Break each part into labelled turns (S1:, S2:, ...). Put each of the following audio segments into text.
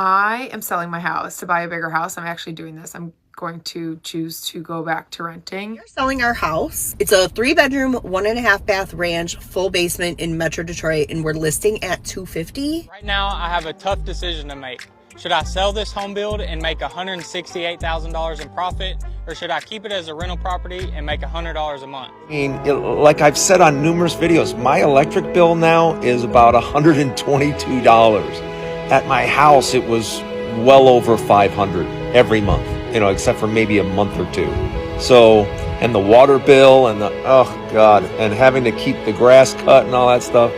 S1: I am selling my house to buy a bigger house. I'm actually doing this. I'm going to choose to go back to renting.
S2: We're selling our house. It's a 3-bedroom, 1.5 bath ranch, full basement in Metro Detroit, and we're listing at $250.
S3: Right now, I have a tough decision to make. Should I sell this home build and make $168,000 in profit, or should I keep it as a rental property and make $100 a month?
S4: I mean, like I've said on numerous videos, my electric bill now is about $122. At my house, it was well over $500 every month, except for maybe a month or two. So, and the water bill and oh God, and having to keep the grass cut and all that stuff.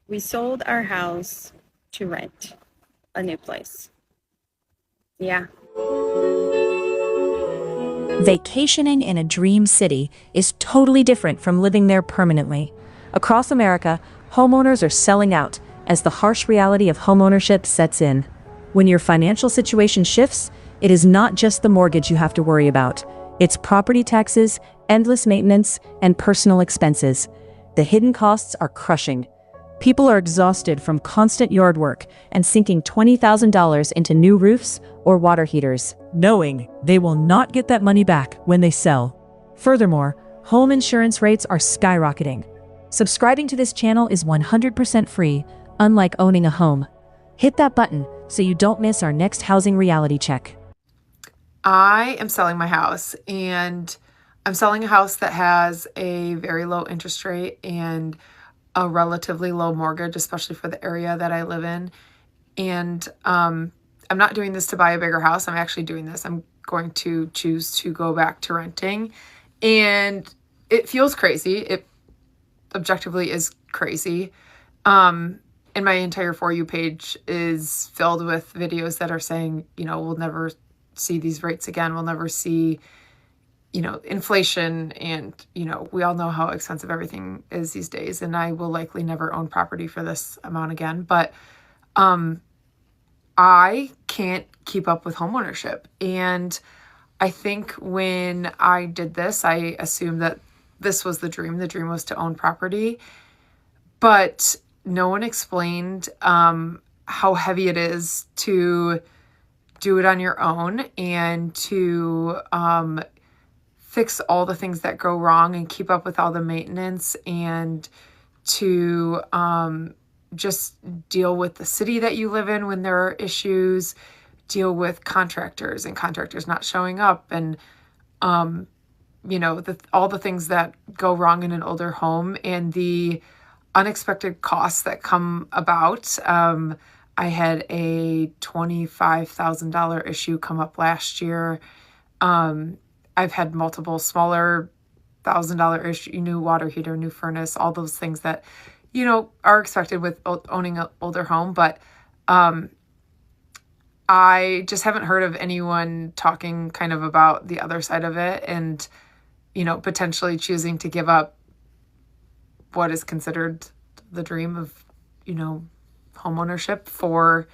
S5: We sold our house to rent a new place. Yeah.
S6: Vacationing in a dream city is totally different from living there permanently. Across America, homeowners are selling out as the harsh reality of homeownership sets in. When your financial situation shifts, it is not just the mortgage you have to worry about. It's property taxes, endless maintenance, and personal expenses. The hidden costs are crushing. People are exhausted from constant yard work and sinking $20,000 into new roofs or water heaters, knowing they will not get that money back when they sell. Furthermore, home insurance rates are skyrocketing. Subscribing to this channel is 100% free, unlike owning a home. Hit that button so you don't miss our next housing reality check.
S1: I am selling my house, and I'm selling a house that has a very low interest rate and a relatively low mortgage, especially for the area that I live in. And I'm not doing this to buy a bigger house. I'm actually doing this. I'm going to choose to go back to renting. And it feels crazy. It objectively is crazy. And my entire For You page is filled with videos that are saying, we'll never see these rates again. We'll never see, inflation. And, we all know how expensive everything is these days. And I will likely never own property for this amount again. But I can't keep up with homeownership. And I think when I did this, I assumed that this was the dream. The dream was to own property. But no one explained how heavy it is to do it on your own and to fix all the things that go wrong and keep up with all the maintenance and to just deal with the city that you live in when there are issues, deal with contractors and contractors not showing up, and all the things that go wrong in an older home and the unexpected costs that come about. I had a $25,000 issue come up last year. I've had multiple smaller $1,000 issue, new water heater, new furnace, all those things that, are expected with owning an older home. But I just haven't heard of anyone talking kind of about the other side of it and, potentially choosing to give up what is considered the dream of, homeownership for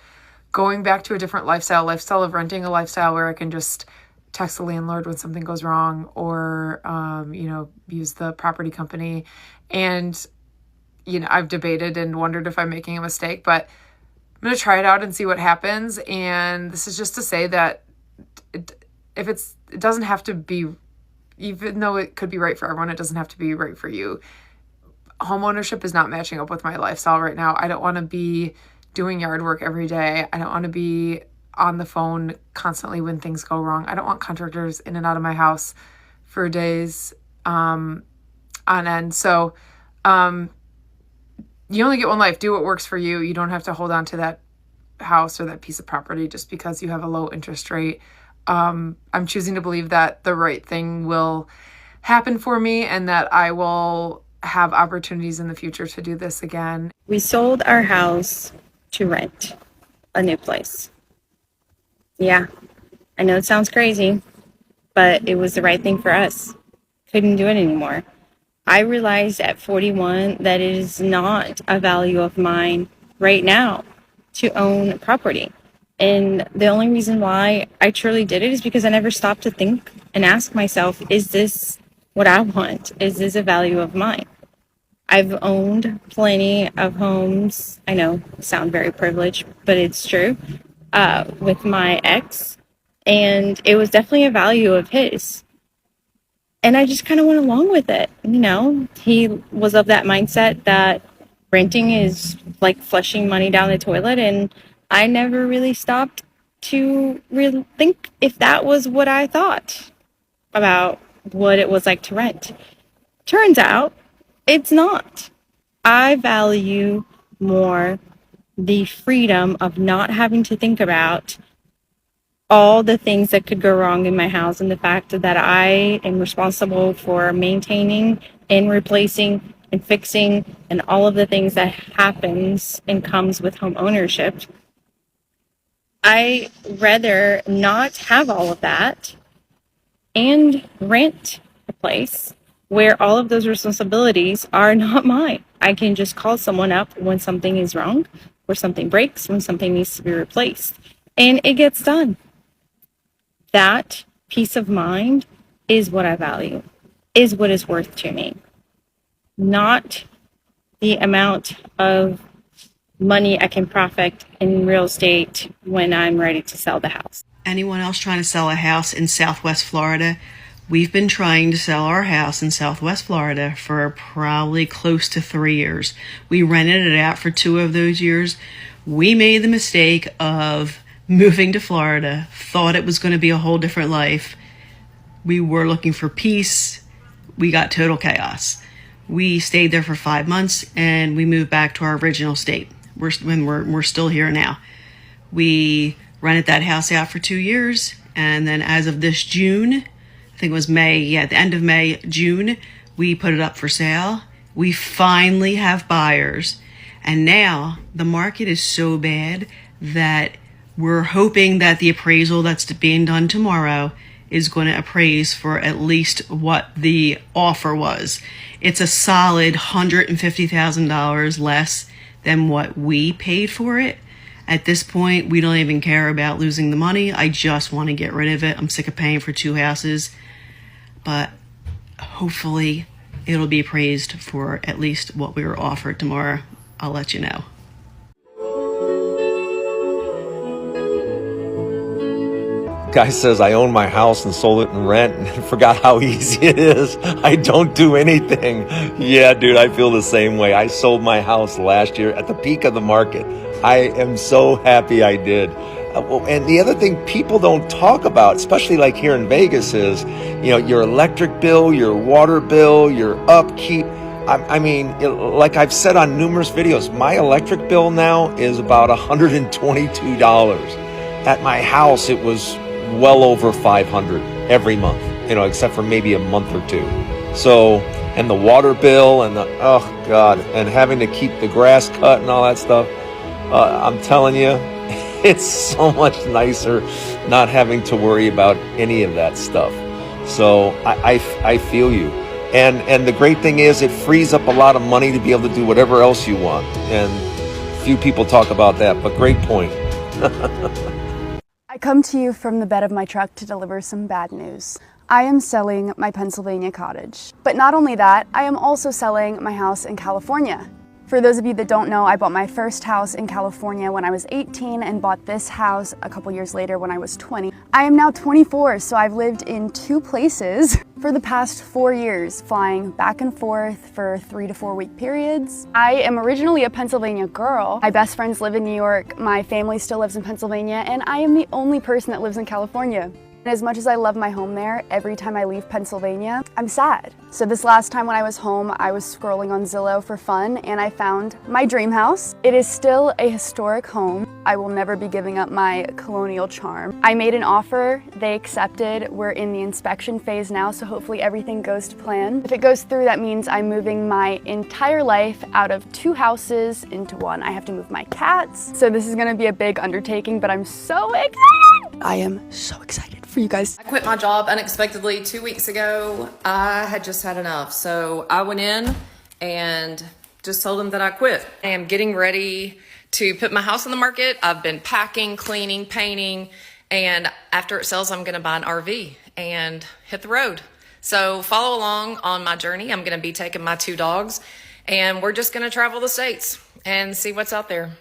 S1: going back to a different lifestyle of renting, a lifestyle where I can just text the landlord when something goes wrong or, use the property company. And, I've debated and wondered if I'm making a mistake, but I'm going to try it out and see what happens. And this is just to say that it doesn't have to be, even though it could be right for everyone, it doesn't have to be right for you. Homeownership is not matching up with my lifestyle right now. I don't want to be doing yard work every day. I don't want to be on the phone constantly when things go wrong. I don't want contractors in and out of my house for days on end. So you only get one life. Do what works for you. You don't have to hold on to that house or that piece of property just because you have a low interest rate. I'm choosing to believe that the right thing will happen for me and that I will have opportunities in the future to do this again.
S5: We sold our house to rent a new place. Yeah, I know it sounds crazy, but it was the right thing for us. Couldn't do it anymore. I realized at 41 that it is not a value of mine right now to own property. And the only reason why I truly did it is because I never stopped to think and ask myself, is this what I want? Is this a value of mine? I've owned plenty of homes. I know, sound very privileged, but it's true. with my ex, and it was definitely a value of his. And I just kind of went along with it. He was of that mindset that renting is like flushing money down the toilet, and I never really stopped to really think if that was what I thought about what it was like to rent. Turns out it's not. I value more the freedom of not having to think about all the things that could go wrong in my house, and the fact that I am responsible for maintaining and replacing and fixing and all of the things that happens and comes with home ownership. I rather not have all of that and rent a place where all of those responsibilities are not mine. I can just call someone up when something is wrong, or something breaks, when something needs to be replaced, and it gets done. That peace of mind is what I value, is what is worth to me, not the amount of money I can profit in real estate when I'm ready to sell the house.
S2: Anyone else trying to sell a house in Southwest Florida? We've been trying to sell our house in Southwest Florida for probably close to 3 years. We rented it out for 2 of those years. We made the mistake of moving to Florida, thought it was going to be a whole different life. We were looking for peace. We got total chaos. We stayed there for 5 months and we moved back to our original state. We're still here now. We rented that house out for 2 years, and then as of this June, I think it was May, the end of May, June, we put it up for sale. We finally have buyers, and now the market is so bad that we're hoping that the appraisal that's being done tomorrow is going to appraise for at least what the offer was. It's a solid $150,000 less than what we paid for it. At this point, we don't even care about losing the money. I just want to get rid of it. I'm sick of paying for 2 houses. But hopefully it'll be appraised for at least what we were offered tomorrow. I'll let you know.
S4: Guy says I own my house and sold it in rent and forgot how easy it is. I don't do anything. Yeah, dude, I feel the same way. I sold my house last year at the peak of the market. I am so happy I did. And the other thing people don't talk about, especially like here in Vegas, is, your electric bill, your water bill, your upkeep. I mean, like I've said on numerous videos, my electric bill now is about $122. At my house, it was well over 500 every month, except for maybe a month or 2. So, and the water bill and oh God, and having to keep the grass cut and all that stuff. I'm telling you, it's so much nicer not having to worry about any of that stuff. So I feel you. And the great thing is it frees up a lot of money to be able to do whatever else you want. And few people talk about that, but great point.
S7: I come to you from the bed of my truck to deliver some bad news. I am selling my Pennsylvania cottage. But not only that, I am also selling my house in California. For those of you that don't know, I bought my first house in California when I was 18 and bought this house a couple years later when I was 20. I am now 24, so I've lived in 2 places for the past 4 years, flying back and forth for 3 to 4 week periods. I am originally a Pennsylvania girl. My best friends live in New York, my family still lives in Pennsylvania, and I am the only person that lives in California. And as much as I love my home there, every time I leave Pennsylvania, I'm sad. So this last time when I was home, I was scrolling on Zillow for fun and I found my dream house. It is still a historic home. I will never be giving up my colonial charm. I made an offer, they accepted. We're in the inspection phase now, so hopefully everything goes to plan. If it goes through, that means I'm moving my entire life out of 2 houses into 1. I have to move my cats. So this is gonna be a big undertaking, but I'm so excited. I am so excited for you guys.
S8: I quit my job unexpectedly 2 weeks ago. I had just had enough. So I went in and just told them that I quit. I am getting ready to put my house on the market. I've been packing, cleaning, painting, and after it sells, I'm gonna buy an RV and hit the road. So follow along on my journey. I'm gonna be taking my 2 dogs and we're just gonna travel the States and see what's out there.